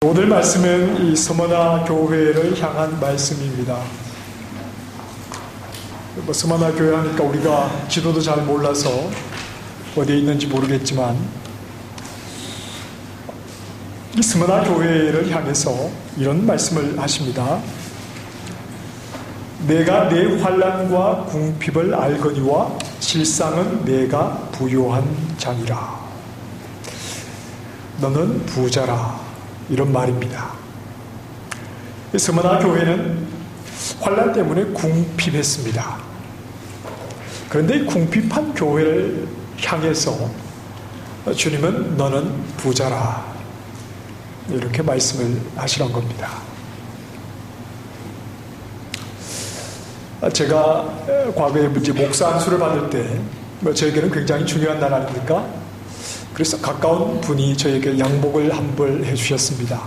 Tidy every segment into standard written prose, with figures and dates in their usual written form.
오늘 말씀은 이 서머나 교회를 향한 말씀입니다. 서머나 교회 하니까 우리가 지도도 잘 몰라서 어디에 있는지 모르겠지만 이 서머나 교회를 향해서 이런 말씀을 하십니다. 내가 내 환난과 궁핍을 알거니와 실상은 내가 부요한 자니라. 너는 부자라. 이런 말입니다. 서머나 교회는 환난 때문에 궁핍했습니다. 그런데 이 궁핍한 교회를 향해서 주님은 너는 부자라. 이렇게 말씀을 하시는 겁니다. 제가 과거에 이제 목사 안수를 받을 때 저에게는 굉장히 중요한 날 아닙니까? 그래서 가까운 분이 저에게 양복을 한 벌 해주셨습니다.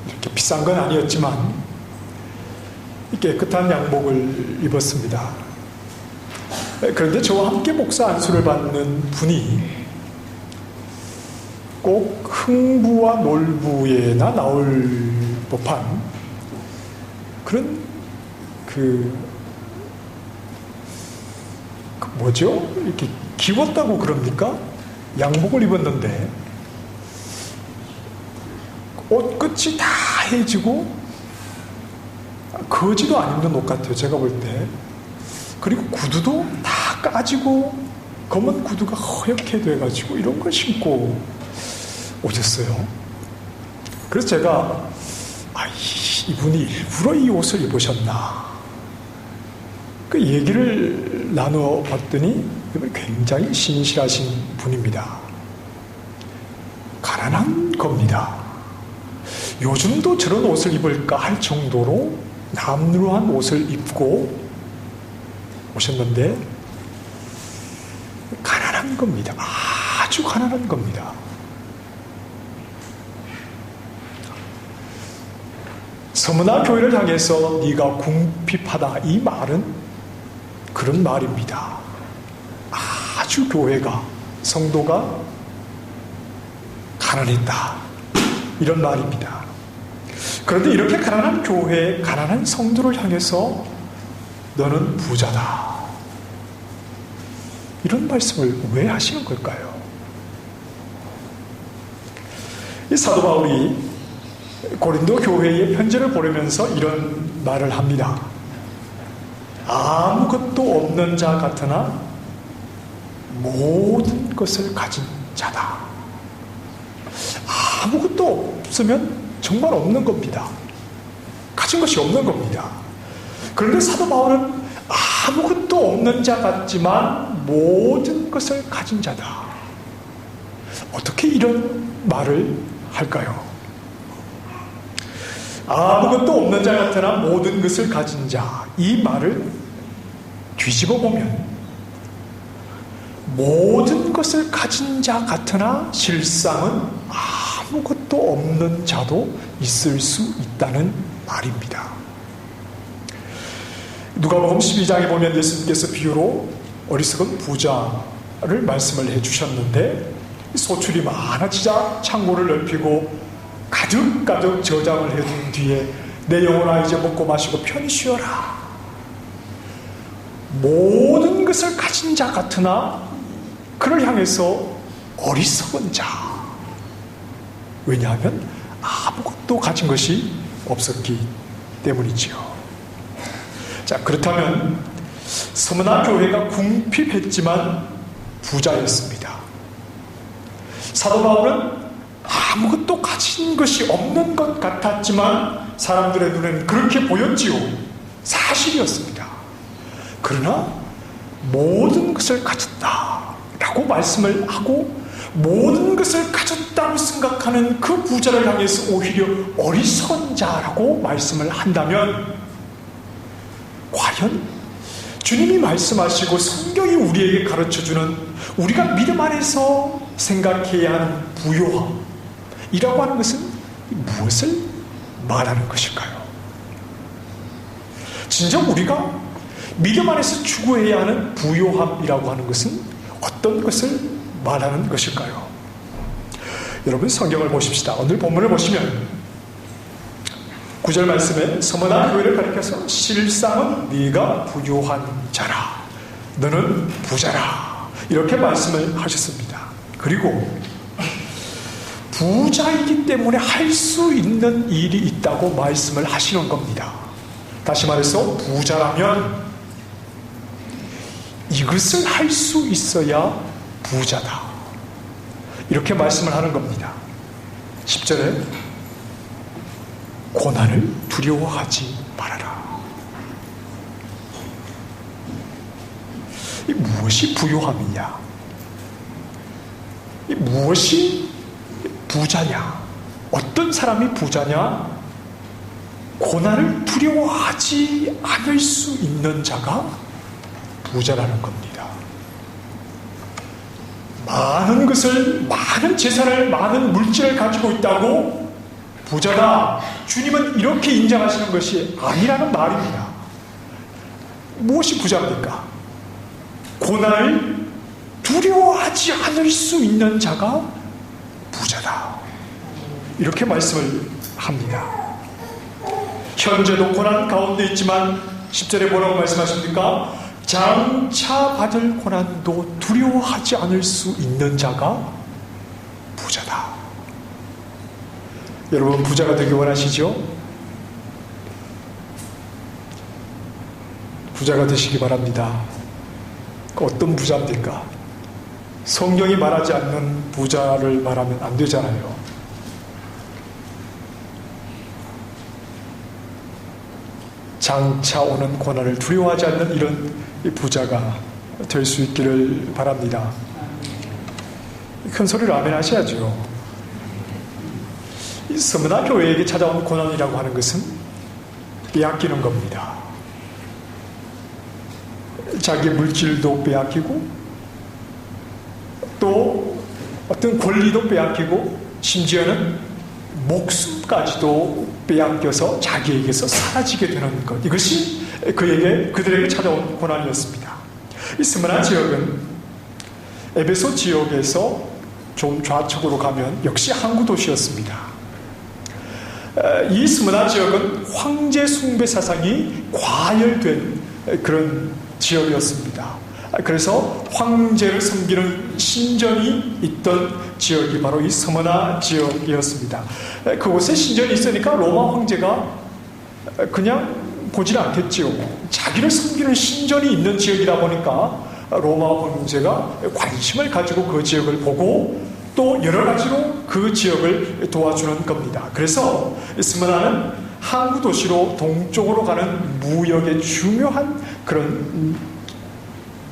이렇게 비싼 건 아니었지만 깨끗한 양복을 입었습니다. 그런데 저와 함께 목사 안수를 받는 분이 꼭 흥부와 놀부에나 나올 법한 그런 뭐죠? 이렇게 기웠다고 그럽니까? 양복을 입었는데 옷 끝이 다 해지고 거지도 안 입는 옷 같아요. 제가 볼 때. 그리고 구두도 다 까지고 검은 구두가 허옇게 돼가지고 이런 걸 신고 오셨어요. 그래서 제가 이분이 일부러 이 옷을 입으셨나 그 얘기를 나눠봤더니 굉장히 신실하신 분입니다. 가난한 겁니다. 요즘도 저런 옷을 입을까 할 정도로 남루한 옷을 입고 오셨는데 가난한 겁니다. 아주 가난한 겁니다. 서머나 교회를 향해서 네가 궁핍하다 이 말은 그런 말입니다. 아주 교회가 성도가 가난했다 이런 말입니다. 그런데 이렇게 가난한 교회, 가난한 성도를 향해서 너는 부자다 이런 말씀을 왜 하시는 걸까요? 이 사도 바울이 고린도 교회에 편지를 보내면서 이런 말을 합니다. 아무것도 없는 자 같으나 모든 것을 가진 자다. 아무것도 없으면 정말 없는 겁니다. 가진 것이 없는 겁니다. 그런데 사도 바울은 아무것도 없는 자 같지만 모든 것을 가진 자다. 어떻게 이런 말을 할까요? 아무것도 없는 자 같으나 모든 것을 가진 자. 이 말을 뒤집어 보면 모든 것을 가진 자 같으나 실상은 아무것도 없는 자도 있을 수 있다는 말입니다. 누가복음 12장에 보면 예수님께서 비유로 어리석은 부자를 말씀을 해주셨는데 소출이 많아지자 창고를 넓히고 가득가득 저장을 해둔 뒤에 내 영혼아 이제 먹고 마시고 편히 쉬어라. 모든 것을 가진 자 같으나 그를 향해서 어리석은 자. 왜냐하면 아무것도 가진 것이 없었기 때문이지요. 자, 그렇다면 서머나 교회가 궁핍했지만 부자였습니다. 사도 바울은 아무것도 가진 것이 없는 것 같았지만 사람들의 눈에는 그렇게 보였지요. 사실이었습니다. 그러나 모든 것을 가졌다라고 말씀을 하고 모든 것을 가졌다고 생각하는 그 부자를 향해서 오히려 어리석은 자라고 말씀을 한다면 과연 주님이 말씀하시고 성경이 우리에게 가르쳐주는 우리가 믿음 안에서 생각해야 하는 부요함이라고 하는 것은 무엇을 말하는 것일까요? 진정 우리가 믿음 안에서 추구해야 하는 부요함이라고 하는 것은 어떤 것을 말하는 것일까요? 여러분 성경을 보십시다. 오늘 본문을 보시면 9절 말씀에 서머나 교회를 가리켜서 실상은 네가 부유한 자라, 너는 부자라, 이렇게 말씀을 하셨습니다. 그리고 부자이기 때문에 할 수 있는 일이 있다고 말씀을 하시는 겁니다. 다시 말해서 부자라면 이것을 할 수 있어야 부자다, 이렇게 말씀을 하는 겁니다. 10절에 고난을 두려워하지 말아라. 이 무엇이 부유함이냐? 이 무엇이 부자냐? 어떤 사람이 부자냐? 고난을 두려워하지 않을 수 있는 자가 부자라는 겁니다. 많은 것을, 많은 재산을, 많은 물질을 가지고 있다고 부자다, 주님은 이렇게 인정하시는 것이 아니라는 말입니다. 무엇이 부자입니까? 고난을 두려워하지 않을 수 있는 자가 부자다, 이렇게 말씀을 합니다. 현재도 고난 가운데 있지만 10절에 뭐라고 말씀하십니까? 장차 받을 고난도 두려워하지 않을 수 있는 자가 부자다. 여러분, 부자가 되기 원하시죠? 부자가 되시기 바랍니다. 어떤 부자입니까? 성경이 말하지 않는 부자를 말하면 안 되잖아요. 장차 오는 고난을 두려워하지 않는 이런 부자가 될 수 있기를 바랍니다. 큰 소리로 아멘 하셔야죠. 이 서머나 교회에게 찾아온 고난이라고 하는 것은 빼앗기는 겁니다. 자기 물질도 빼앗기고, 또 어떤 권리도 빼앗기고, 심지어는 목숨까지도 빼앗겨서 자기에게서 사라지게 되는 것, 이것이 그들에게 찾아온 고난이었습니다. 이 스무나 지역은 에베소 지역에서 좀 좌측으로 가면 역시 항구 도시였습니다. 이 스무나 지역은 황제 숭배 사상이 과열된 그런 지역이었습니다. 그래서 황제를 섬기는 신전이 있던 지역이 바로 이 스무나 지역이었습니다. 그곳에 신전이 있으니까 로마 황제가 그냥 보질 않겠지요. 자기를 섬기는 신전이 있는 지역이다 보니까 로마 황제가 관심을 가지고 그 지역을 보고 또 여러 가지로 그 지역을 도와주는 겁니다. 그래서 스무나는 항구 도시로 동쪽으로 가는 무역의 중요한 그런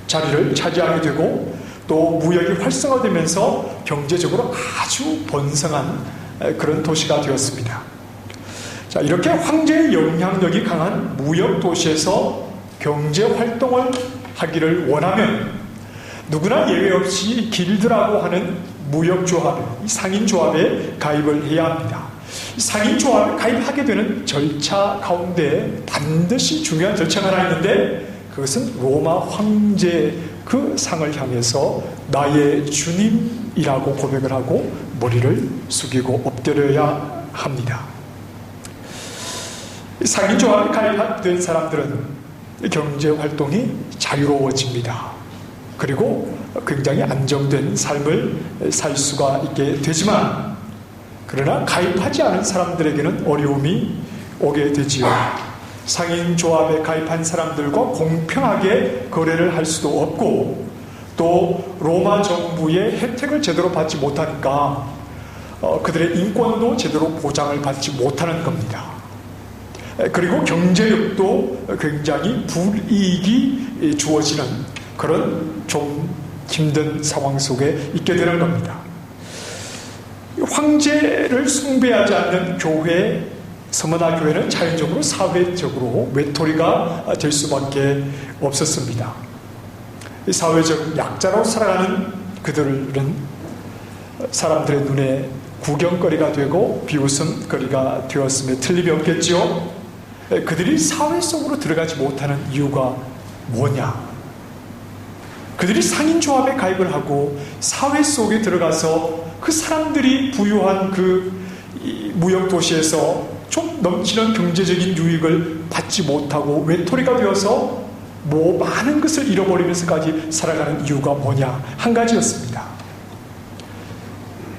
자리를 차지하게 되고, 또 무역이 활성화되면서 경제적으로 아주 번성한 그런 도시가 되었습니다. 자, 이렇게 황제의 영향력이 강한 무역 도시에서 경제 활동을 하기를 원하면 누구나 예외 없이 길드라고 하는 무역조합, 상인조합에 가입을 해야 합니다. 상인조합에 가입하게 되는 절차 가운데 반드시 중요한 절차가 하나 있는데, 그것은 로마 황제의 그 상을 향해서 나의 주님이라고 고백을 하고 머리를 숙이고 엎드려야 합니다. 상인조합에 가입된 사람들은 경제활동이 자유로워집니다. 그리고 굉장히 안정된 삶을 살 수가 있게 되지만, 그러나 가입하지 않은 사람들에게는 어려움이 오게 되지요. 상인조합에 가입한 사람들과 공평하게 거래를 할 수도 없고, 또 로마 정부의 혜택을 제대로 받지 못하니까 그들의 인권도 제대로 보장을 받지 못하는 겁니다. 그리고 경제력도 굉장히 불이익이 주어지는 그런 좀 힘든 상황 속에 있게 되는 겁니다. 황제를 숭배하지 않는 교회, 서머나 교회는 자연적으로 사회적으로 외톨이가 될 수밖에 없었습니다. 사회적 약자로 살아가는 그들은 사람들의 눈에 구경거리가 되고 비웃음거리가 되었음에 틀림이 없겠지요. 그들이 사회 속으로 들어가지 못하는 이유가 뭐냐? 그들이 상인조합에 가입을 하고 사회 속에 들어가서 그 사람들이 부유한 그 무역도시에서 좀 넘치는 경제적인 유익을 받지 못하고 외톨이가 되어서 많은 것을 잃어버리면서까지 살아가는 이유가 뭐냐? 한 가지였습니다.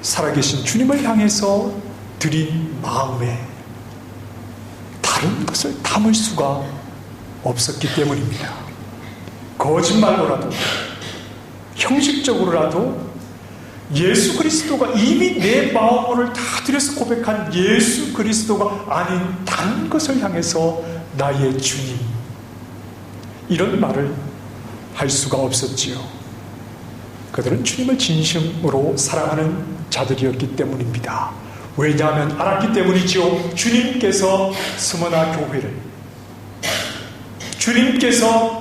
살아계신 주님을 향해서 드린 마음에 다른 것을 담을 수가 없었기 때문입니다. 거짓말로라도 형식적으로라도 예수 그리스도가 이미 내 마음을 다 들여서 고백한 예수 그리스도가 아닌 다른 것을 향해서 나의 주님, 이런 말을 할 수가 없었지요. 그들은 주님을 진심으로 사랑하는 자들이었기 때문입니다. 왜냐하면 알았기 때문이지요. 주님께서 스무나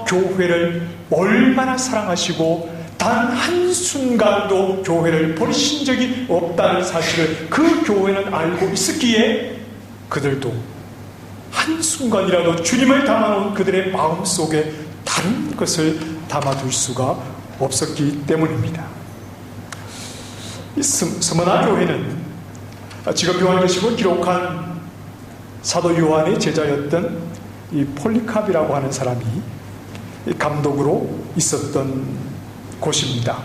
교회를 얼마나 사랑하시고 단 한순간도 교회를 버리신 적이 없다는 사실을 그 교회는 알고 있었기에 그들도 한순간이라도 주님을 담아놓은 그들의 마음속에 다른 것을 담아둘 수가 없었기 때문입니다. 이 스무나 교회는 지금 요한계시록을 기록한 사도 요한의 제자였던 이 폴리캅이라고 하는 사람이 감독으로 있었던 곳입니다.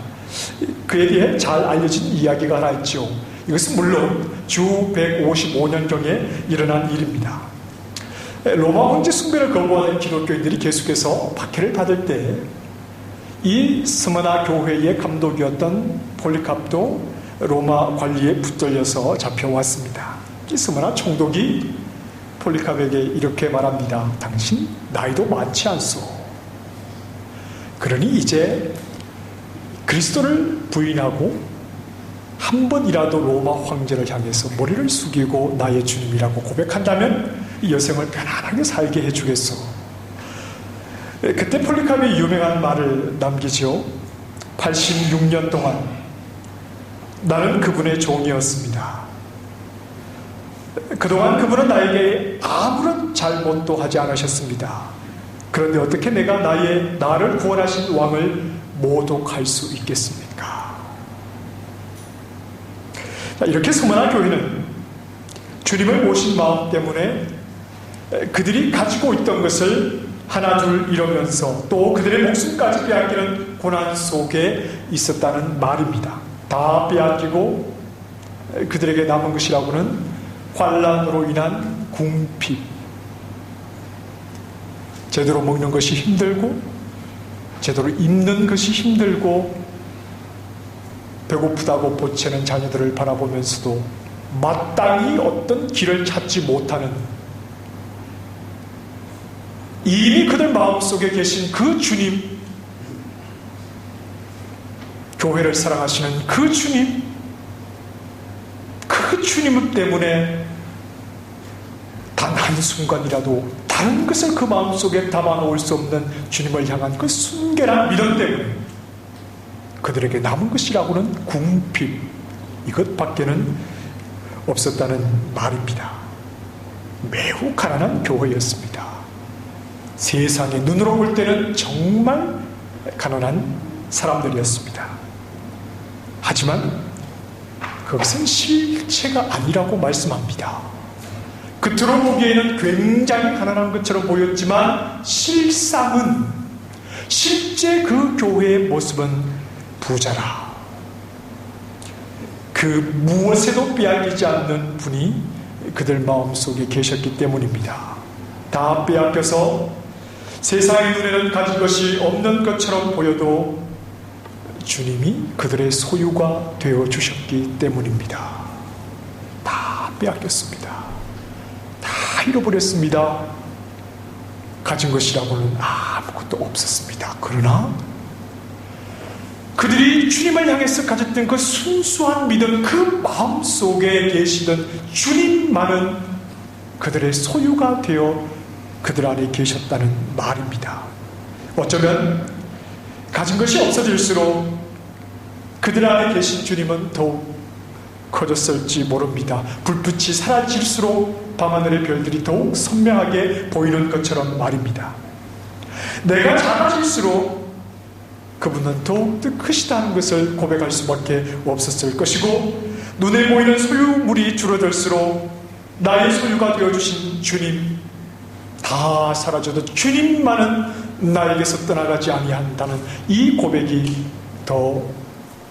그에 대해 잘 알려진 이야기가 하나 있죠. 이것은 물론 주 155년경에 일어난 일입니다. 로마 황제 숭배를 거부하는 기독교인들이 계속해서 박해를 받을 때 이 스무나 교회의 감독이었던 폴리캅도 로마 관리에 붙들려서 잡혀왔습니다. 이 스무나 총독이 폴리캅에게 이렇게 말합니다. 당신 나이도 많지 않소. 그러니 이제 그리스도를 부인하고 한 번이라도 로마 황제를 향해서 머리를 숙이고 나의 주님이라고 고백한다면 이 여생을 편안하게 살게 해주겠소. 그때 폴리캅이 유명한 말을 남기죠. 86년 동안 나는 그분의 종이었습니다. 그동안 그분은 나에게 아무런 잘못도 하지 않으셨습니다. 그런데 어떻게 내가 나를 구원하신 왕을 모독할 수 있겠습니까? 자, 이렇게 스무나 교회는 주님을 모신 마음 때문에 그들이 가지고 있던 것을 하나 둘 잃으면서 또 그들의 목숨까지 빼앗기는 고난 속에 있었다는 말입니다. 다 빼앗기고 그들에게 남은 것이라고는 환난으로 인한 궁핍, 제대로 먹는 것이 힘들고 제대로 입는 것이 힘들고 배고프다고 보채는 자녀들을 바라보면서도 마땅히 어떤 길을 찾지 못하는, 이미 그들 마음속에 계신 그 주님, 교회를 사랑하시는 그 주님 때문에 단 한순간이라도 다른 것을 그 마음속에 담아놓을 수 없는 주님을 향한 그 순결한 믿음 때문에 그들에게 남은 것이라고는 궁핍, 이것밖에는 없었다는 말입니다. 매우 가난한 교회였습니다. 세상의 눈으로 볼 때는 정말 가난한 사람들이었습니다. 하지만 그것은 실체가 아니라고 말씀합니다. 겉으로 보기에는 굉장히 가난한 것처럼 보였지만 실상은, 실제 그 교회의 모습은 부자라. 그 무엇에도 빼앗기지 않는 분이 그들 마음속에 계셨기 때문입니다. 다 빼앗겨서 세상의 눈에는 가진 것이 없는 것처럼 보여도 주님이 그들의 소유가 되어주셨기 때문입니다. 다 빼앗겼습니다. 다 잃어버렸습니다. 가진 것이라고는 아무것도 없었습니다. 그러나 그들이 주님을 향해서 가졌던 그 순수한 믿음, 그 마음속에 계시던 주님만은 그들의 소유가 되어 그들 안에 계셨다는 말입니다. 어쩌면 가진 것이 없어질수록 그들 안에 계신 주님은 더욱 커졌을지 모릅니다. 불빛이 사라질수록 밤하늘의 별들이 더욱 선명하게 보이는 것처럼 말입니다. 내가 작아질수록 그분은 더욱더 크시다는 것을 고백할 수밖에 없었을 것이고, 눈에 보이는 소유물이 줄어들수록 나의 소유가 되어주신 주님, 다 사라져도 주님만은 나에게서 떠나가지 아니한다는 이 고백이 더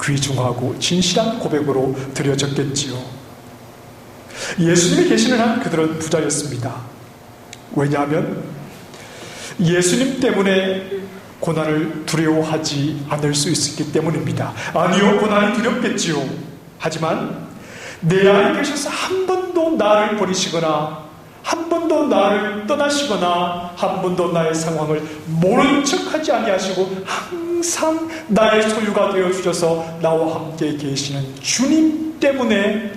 귀중하고 진실한 고백으로 드려졌겠지요. 예수님이 계시는 한 그들은 부자였습니다. 왜냐하면 예수님 때문에 고난을 두려워하지 않을 수 있었기 때문입니다. 아니요, 고난이 두렵겠지요. 하지만 내 안에 계셔서 한 번도 나를 버리시거나 한 번도 나를 떠나시거나 한 번도 나의 상황을 모른 척하지 아니하시고 항상 나의 소유가 되어주셔서 나와 함께 계시는 주님 때문에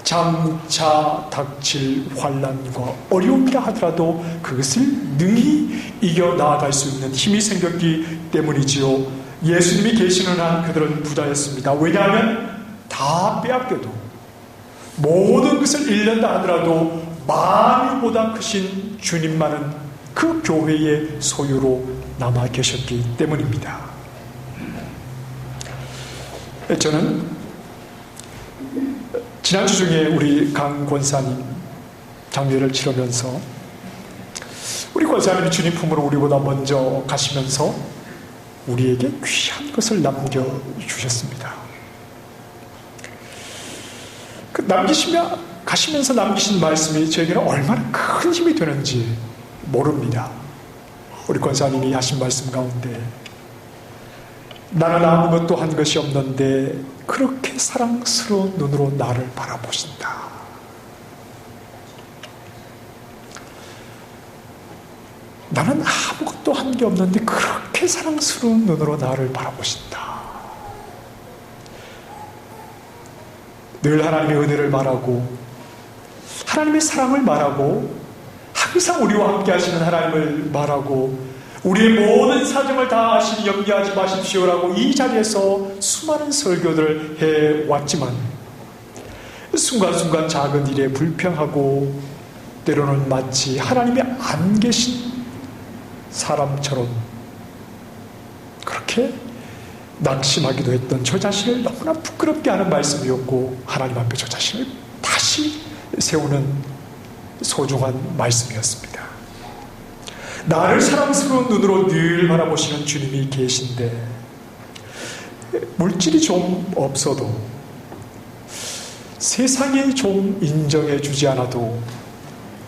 장차 닥칠 환난과 어려움이라 하더라도 그것을 능히 이겨 나아갈 수 있는 힘이 생겼기 때문이지요. 예수님이 계시는 한 그들은 부자였습니다. 왜냐하면 다 빼앗겨도 모든 것을 잃는다 하더라도 만유보다 크신 주님만은 그 교회의 소유로 남아 계셨기 때문입니다. 저는 지난주 중에 우리 강 권사님 장례를 치르면서 우리 권사님이 주님 품으로 우리보다 먼저 가시면서 우리에게 귀한 것을 남겨주셨습니다. 그 가시면서 남기신 말씀이 저에게는 얼마나 큰 힘이 되는지 모릅니다. 우리 권사님이 하신 말씀 가운데 나는 아무것도 한 것이 없는데 그렇게 사랑스러운 눈으로 나를 바라보신다. 나는 아무것도 한 게 없는데 그렇게 사랑스러운 눈으로 나를 바라보신다. 늘 하나님의 은혜를 말하고 하나님의 사랑을 말하고 항상 우리와 함께 하시는 하나님을 말하고 우리의 모든 사정을 다 아시니 염려하지 마십시오라고 이 자리에서 수많은 설교들을 해왔지만 순간순간 작은 일에 불평하고 때로는 마치 하나님이 안 계신 사람처럼 그렇게 낙심하기도 했던 저 자신을 너무나 부끄럽게 하는 말씀이었고 하나님 앞에 저 자신을 다시 세우는 소중한 말씀이었습니다. 나를 사랑스러운 눈으로 늘 바라보시는 주님이 계신데 물질이 좀 없어도 세상에 좀 인정해 주지 않아도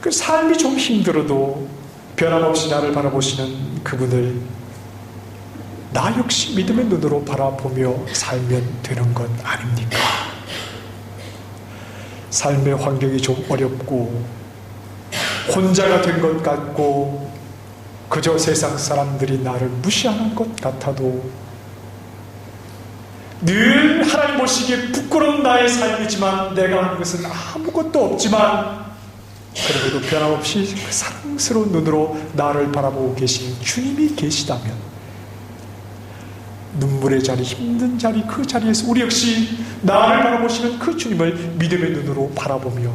그 삶이 좀 힘들어도 변함없이 나를 바라보시는 그분을 나 역시 믿음의 눈으로 바라보며 살면 되는 것 아닙니까? 삶의 환경이 좀 어렵고 혼자가 된 것 같고 그저 세상 사람들이 나를 무시하는 것 같아도 늘 하나님 보시기에 부끄러운 나의 삶이지만 내가 하는 것은 아무것도 없지만 그래도 변함없이 그 사랑스러운 눈으로 나를 바라보고 계신 주님이 계시다면 눈물의 자리, 힘든 자리, 그 자리에서 우리 역시 나를 바라보시는 그 주님을 믿음의 눈으로 바라보며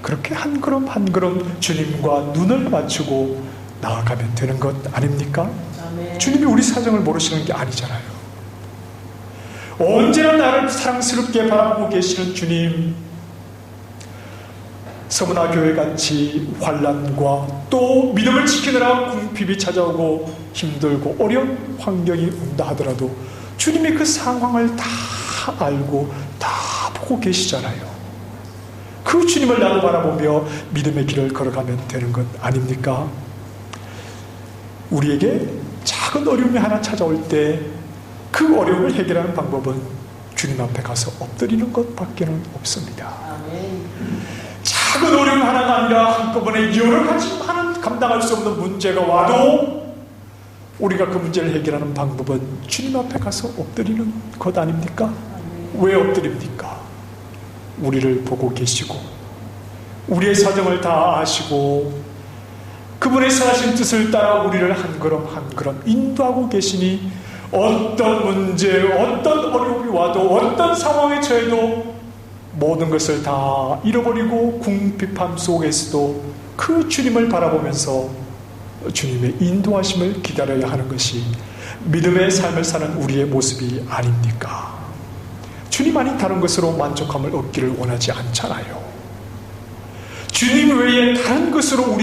그렇게 한 걸음 한 걸음 주님과 눈을 맞추고 나아가면 되는 것 아닙니까? 아멘. 주님이 우리 사정을 모르시는 게 아니잖아요. 언제나 나를 사랑스럽게 바라보고 계시는 주님, 서문화 교회같이 환난과 또 믿음을 지키느라 궁핍이 찾아오고 힘들고 어려운 환경이 온다 하더라도 주님이 그 상황을 다 알고 다 보고 계시잖아요. 그 주님을 나도 바라보며 믿음의 길을 걸어가면 되는 것 아닙니까? 우리에게 작은 어려움이 하나 찾아올 때 그 어려움을 해결하는 방법은 주님 앞에 가서 엎드리는 것밖에는 없습니다. 작은 어려움 하나가 아니라 한꺼번에 여러 가지 많은 감당할 수 없는 문제가 와도 우리가 그 문제를 해결하는 방법은 주님 앞에 가서 엎드리는 것 아닙니까? 왜 엎드립니까? 우리를 보고 계시고 우리의 사정을 다 아시고 그분의 선하신 뜻을 따라 우리를 한 걸음 한 걸음 인도하고 계시니 어떤 문제, 어떤 어려움이 와도 어떤 상황에 처해도 모든 것을 다 잃어버리고 궁핍함 속에서도 그 주님을 바라보면서 주님의 인도하심을 기다려야 하는 것이 믿음의 삶을 사는 우리의 모습이 아닙니까? 주님 아닌 다른 것으로 만족함을 얻기를 원하지 않잖아요. 주님 외에 다른 것으로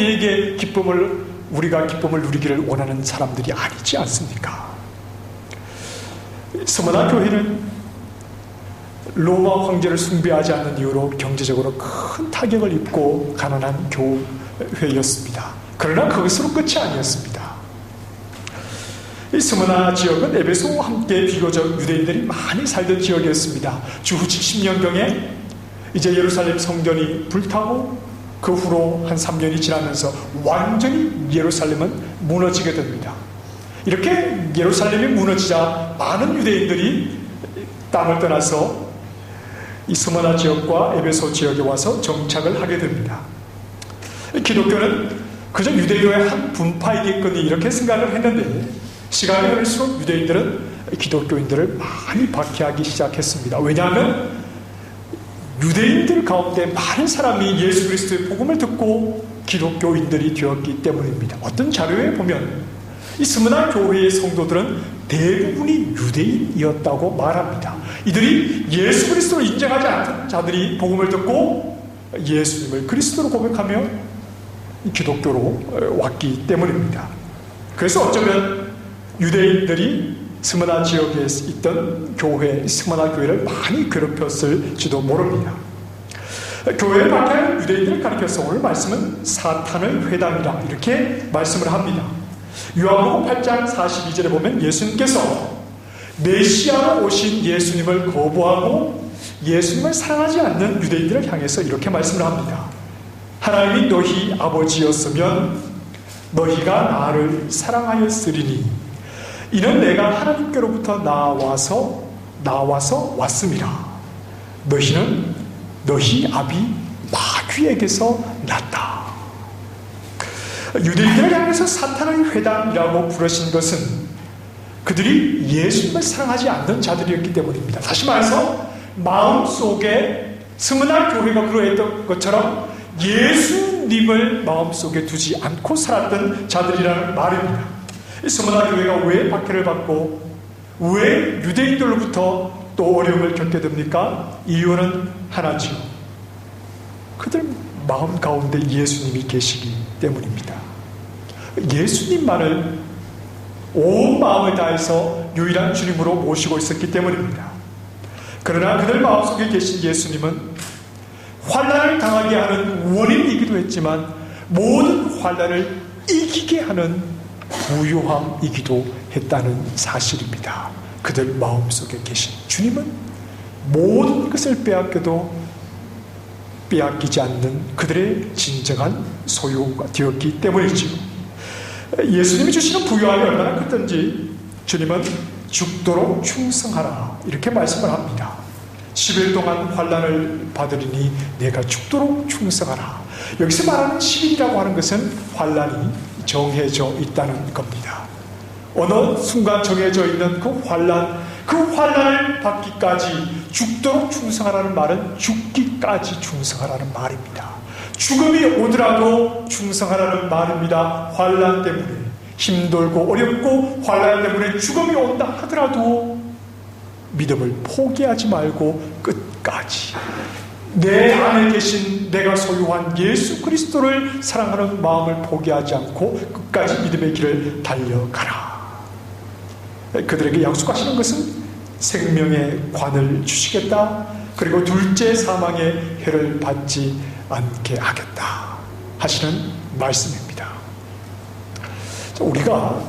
우리가 기쁨을 누리기를 원하는 사람들이 아니지 않습니까? 스무나 교회는 로마 황제를 숭배하지 않는 이유로 경제적으로 큰 타격을 입고 가난한 교회였습니다. 그러나 그것으로 끝이 아니었습니다. 이 스무나 지역은 에베소와 함께 비교적 유대인들이 많이 살던 지역이었습니다. 주후 70년경에 이제 예루살렘 성전이 불타고 그 후로 한 3년이 지나면서 완전히 예루살렘은 무너지게 됩니다. 이렇게 예루살렘이 무너지자 많은 유대인들이 땅을 떠나서 이 스무나 지역과 에베소 지역에 와서 정착을 하게 됩니다. 기독교는 그저 유대교의 한 분파이겠거니 이렇게 생각을 했는데 시간이 흐를수록 유대인들은 기독교인들을 많이 박해하기 시작했습니다. 왜냐하면 유대인들 가운데 많은 사람이 예수 그리스도의 복음을 듣고 기독교인들이 되었기 때문입니다. 어떤 자료에 보면 이 스무나 교회의 성도들은 대부분이 유대인이었다고 말합니다. 이들이 예수 그리스도를 인정하지 않던 자들이 복음을 듣고 예수님을 그리스도로 고백하며 기독교로 왔기 때문입니다. 그래서 어쩌면 유대인들이 스무나 지역에 있던 스무나 교회를 많이 괴롭혔을지도 모릅니다. 교회를 박해하는 유대인들을 가리켜서 오늘 말씀은 사탄의 회당이라 이렇게 말씀을 합니다. 요한복음 8장 42절에 보면 예수님께서 메시아로 오신 예수님을 거부하고 예수님을 사랑하지 않는 유대인들을 향해서 이렇게 말씀을 합니다. 하나님이 너희 아버지였으면 너희가 나를 사랑하였으리니 이는 내가 하나님께로부터 나와서 왔음이라. 너희는 너희 아비 마귀에게서 났다. 유대인들을 향해서 사탄의 회당이라고 부르신 것은 그들이 예수님을 사랑하지 않는 자들이었기 때문입니다. 다시 말해서 마음속에 스무나 교회가 그러했던 것처럼 예수님을 마음속에 두지 않고 살았던 자들이라는 말입니다. 스무나 교회가 왜 박해를 받고 왜 유대인들로부터 또 어려움을 겪게 됩니까? 이유는 하나지요. 그들 마음 가운데 예수님이 계시기 때문입니다. 예수님만을 온 마음을 다해서 유일한 주님으로 모시고 있었기 때문입니다. 그러나 그들 마음속에 계신 예수님은 환난을 당하게 하는 원인이기도 했지만 모든 환난을 이기게 하는 부요함이기도 했다는 사실입니다. 그들 마음속에 계신 주님은 모든 것을 빼앗기지 않는 그들의 진정한 소유가 되었기 때문이지요. 예수님이 주시는 부요함이 얼마나 크든지 주님은 죽도록 충성하라 이렇게 말씀을 합니다. 10일 동안 환난을 받으리니 내가 죽도록 충성하라. 여기서 말하는 10일이라고 하는 것은 환난이 정해져 있다는 겁니다. 어느 순간 정해져 있는 그 환난을 받기까지 죽도록 충성하라는 말은 죽기까지 충성하라는 말입니다. 죽음이 오더라도 충성하라는 말입니다. 환난 때문에 힘들고 어렵고 환난 때문에 죽음이 온다 하더라도 믿음을 포기하지 말고 끝까지 내 안에 계신 내가 소유한 예수 그리스도를 사랑하는 마음을 포기하지 않고 끝까지 믿음의 길을 달려가라. 그들에게 약속하시는 것은 생명의 관을 주시겠다. 그리고 둘째 사망의 해를 받지 않게 하겠다 하시는 말씀입니다. 우리가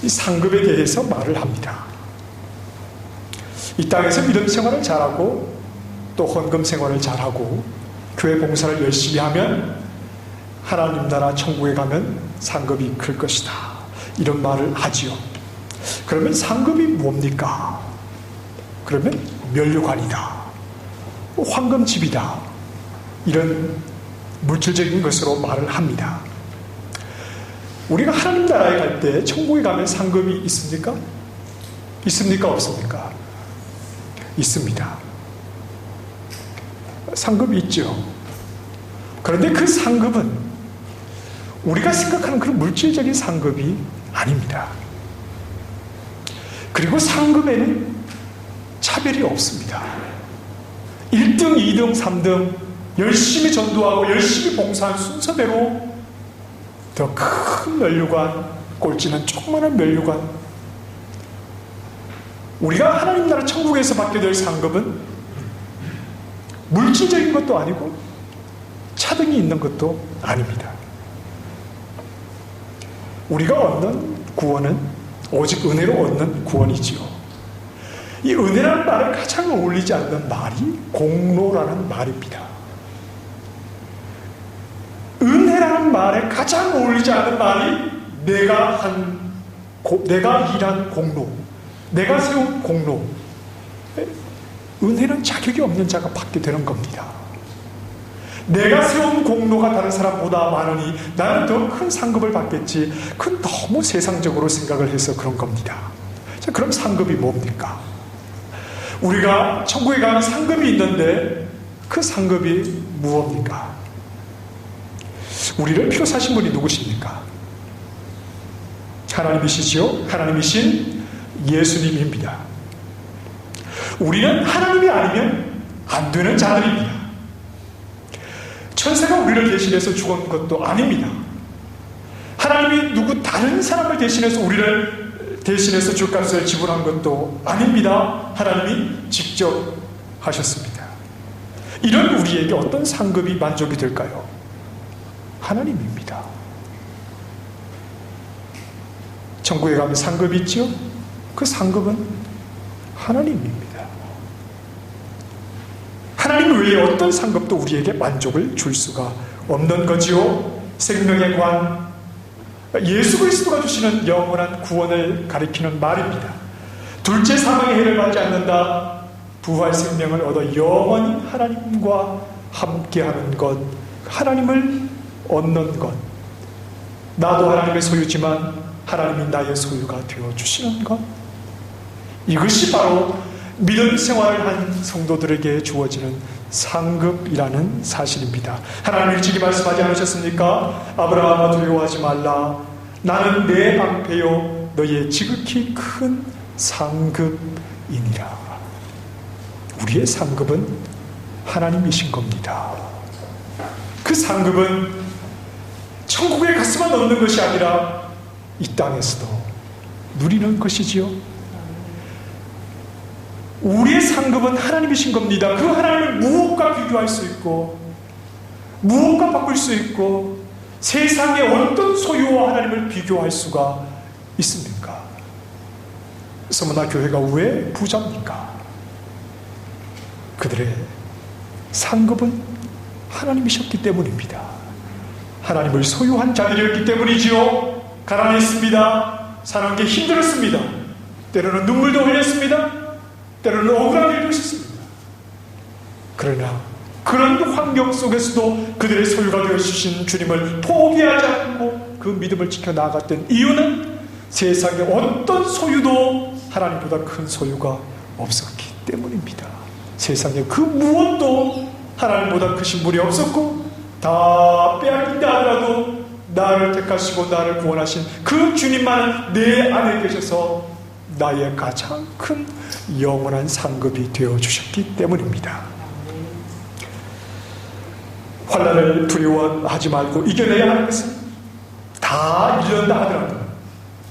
이 상급에 대해서 말을 합니다. 이 땅에서 믿음 생활을 잘하고 또 헌금 생활을 잘하고 교회 봉사를 열심히 하면 하나님 나라 천국에 가면 상급이 클 것이다 이런 말을 하지요. 그러면 상급이 뭡니까? 그러면 면류관이다, 황금집이다 이런 물질적인 것으로 말을 합니다. 우리가 하나님 나라에 갈 때 천국에 가면 상급이 있습니까? 있습니까? 없습니까? 있습니다. 상급이 있죠. 그런데 그 상급은 우리가 생각하는 그런 물질적인 상급이 아닙니다. 그리고 상급에는 차별이 없습니다. 1등, 2등, 3등 열심히 전도하고 열심히 봉사한 순서대로 더 큰 면류관, 꼴찌는 조그마한 면류관. 우리가 하나님 나라 천국에서 받게 될 상급은 물질적인 것도 아니고 차등이 있는 것도 아닙니다. 우리가 얻는 구원은 오직 은혜로 얻는 구원이지요. 이 은혜라는 말에 가장 어울리지 않는 말이 공로라는 말입니다. 은혜라는 말에 가장 어울리지 않는 말이 내가 일한 공로, 내가 세운 공로. 은혜는 자격이 없는 자가 받게 되는 겁니다. 내가 세운 공로가 다른 사람보다 많으니 나는 더 큰 상급을 받겠지. 그건 너무 세상적으로 생각을 해서 그런 겁니다. 자, 그럼 상급이 뭡니까? 우리가 천국에 가는 상급이 있는데 그 상급이 무엇입니까? 우리를 피로 사신 분이 누구십니까? 하나님이시지요? 하나님이신 예수님입니다. 우리는 하나님이 아니면 안 되는 자들입니다. 천사가 우리를 대신해서 죽은 것도 아닙니다. 하나님이 누구 다른 사람을 대신해서 우리를 대신해서 죗값을 지불한 것도 아닙니다. 하나님이 직접 하셨습니다. 이런 우리에게 어떤 상급이 만족이 될까요? 하나님입니다. 천국에 가면 상급이 있죠? 그 상급은 하나님입니다. 하나님 외에 어떤 상급도 우리에게 만족을 줄 수가 없는 거지요. 생명의 관, 예수 그리스도가 주시는 영원한 구원을 가리키는 말입니다. 둘째 사망의 해를 받지 않는다. 부활 생명을 얻어 영원히 하나님과 함께하는 것, 하나님을 얻는 것. 나도 하나님의 소유지만 하나님이 나의 소유가 되어주시는 것. 이것이 바로 믿음 생활을 한 성도들에게 주어지는 상급이라는 사실입니다. 하나님 일찍이 말씀하지 않으셨습니까? 아브라함아 두려워하지 말라. 나는 내 방패요 너의 지극히 큰 상급이니라. 우리의 상급은 하나님이신 겁니다. 그 상급은 천국에 가서만 얻는 것이 아니라 이 땅에서도 누리는 것이지요. 우리의 상급은 하나님이신 겁니다. 그 하나님을 무엇과 비교할 수 있고 무엇과 바꿀 수 있고 세상의 어떤 소유와 하나님을 비교할 수가 있습니까? 서머나 교회가 왜 부자입니까? 그들의 상급은 하나님이셨기 때문입니다. 하나님을 소유한 자들이었기 때문이지요. 가난했습니다. 사는 게 힘들었습니다. 때로는 눈물도 흘렸습니다. 때로는 억울한 일도 있었습니다. 그러나 그런 환경 속에서도 그들의 소유가 되어주신 주님을 포기하지 않고 그 믿음을 지켜나갔던 이유는 세상의 어떤 소유도 하나님보다 큰 소유가 없었기 때문입니다. 세상에 그 무엇도 하나님보다 크신 분이 없었고 다 빼앗긴다 하더라도 나를 택하시고 나를 구원하신 그 주님만 내 안에 계셔서 나의 가장 큰 영원한 상급이 되어주셨기 때문입니다. 환난을 두려워하지 말고 이겨내야 하는 것은 다 잃는다 하더라도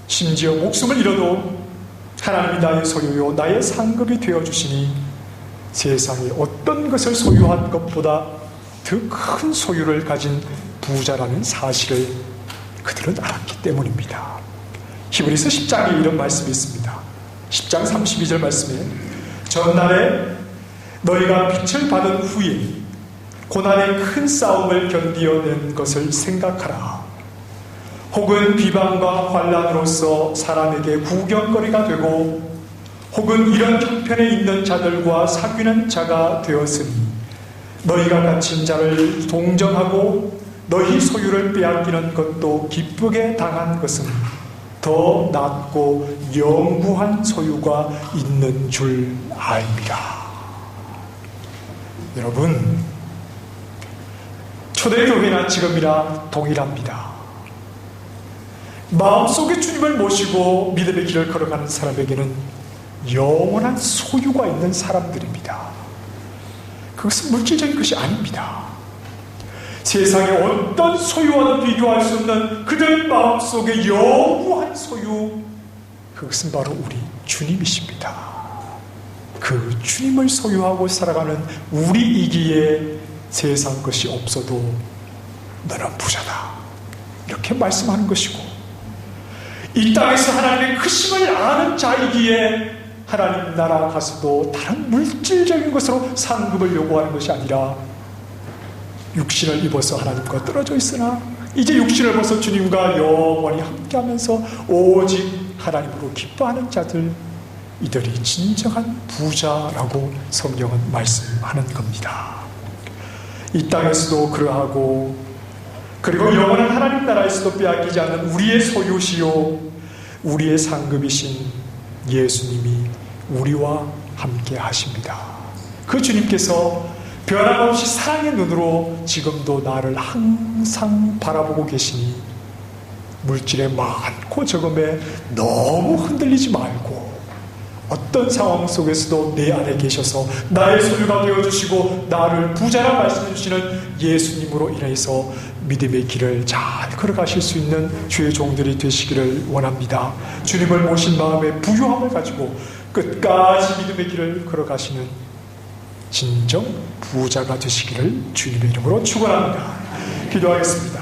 심지어 목숨을 잃어도 하나님이 나의 소유요 나의 상급이 되어주시니 세상에 어떤 것을 소유한 것보다 더 큰 소유를 가진 부자라는 사실을 그들은 알았기 때문입니다. 히브리서 10장에 이런 말씀이 있습니다. 10장 32절 말씀에 전날에 너희가 빛을 받은 후에 고난의 큰 싸움을 견디어낸 것을 생각하라. 혹은 비방과 환난으로서 사람에게 구경거리가 되고 혹은 이런 형편에 있는 자들과 사귀는 자가 되었으니 너희가 갇힌 자를 동정하고 너희 소유를 빼앗기는 것도 기쁘게 당한 것은 더 낫고 영구한 소유가 있는 줄 알미라. 여러분, 초대교회나 지금이나 동일합니다. 마음속에 주님을 모시고 믿음의 길을 걸어가는 사람에게는 영원한 소유가 있는 사람들입니다. 그것은 물질적인 것이 아닙니다. 세상에 어떤 소유와도 비교할 수 없는 그들 마음속에 영원한 소유, 그것은 바로 우리 주님이십니다. 그 주님을 소유하고 살아가는 우리이기에 세상 것이 없어도 너는 부자다, 이렇게 말씀하는 것이고, 이 땅에서 하나님의 크심을 아는 자이기에 하나님 나라 가서도 다른 물질적인 것으로 상급을 요구하는 것이 아니라 육신을 입어서 하나님과 떨어져 있으나 이제 육신을 벗어 주님과 영원히 함께하면서 오직 하나님으로 기뻐하는 자들, 이들이 진정한 부자라고 성경은 말씀하는 겁니다. 이 땅에서도 그러하고, 그리고 영원한 하나님 나라에서도 빼앗기지 않는 우리의 소유시요 우리의 상급이신 예수님이 우리와 함께 하십니다. 그 주님께서 변함없이 사랑의 눈으로 지금도 나를 항상 바라보고 계시니 물질의 많고 적음에 너무 흔들리지 말고 어떤 상황 속에서도 내 안에 계셔서 나의 소유가 되어주시고 나를 부자라 말씀해 주시는 예수님으로 인해서 믿음의 길을 잘 걸어가실 수 있는 주의 종들이 되시기를 원합니다. 주님을 모신 마음의 부유함을 가지고 끝까지 믿음의 길을 걸어가시는 진정 부자가 되시기를 주님의 이름으로 축원합니다. 기도하겠습니다.